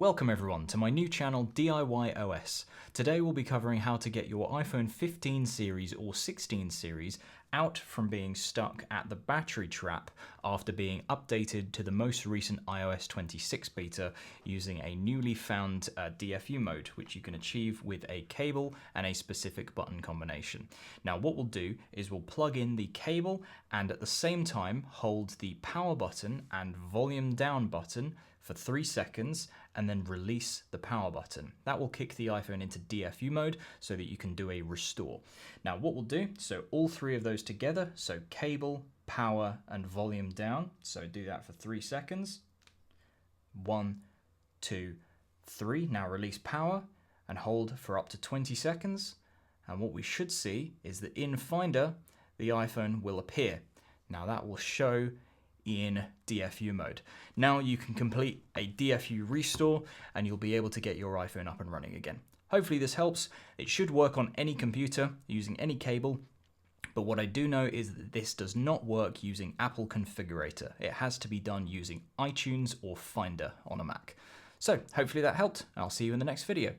Welcome everyone to my new channel DIY OS. Today we'll be covering how to get your iPhone 15 series or 16 series out from being stuck at the battery trap after being updated to the most recent iOS 26 beta using a newly found DFU mode, which you can achieve with a cable and a specific button combination. Now what we'll do is we'll plug in the cable and at the same time hold the power button and volume down button for 3 seconds and then release the power button. That will kick the iPhone into DFU mode so that you can do a restore. Now what we'll do, so all three of those together, so cable, power and volume down. So do that for 3 seconds. 1, 2, 3. Now release power and hold for up to 20 seconds. And what we should see is that in Finder, the iPhone will appear. Now that will show in DFU mode. Now you can complete a DFU restore and you'll be able to get your iPhone up and running again. Hopefully this helps. It should work on any computer using any cable, but what I do know is that this does not work using Apple Configurator. It has to be done using iTunes or Finder on a Mac. So hopefully that helped. I'll see you in the next video.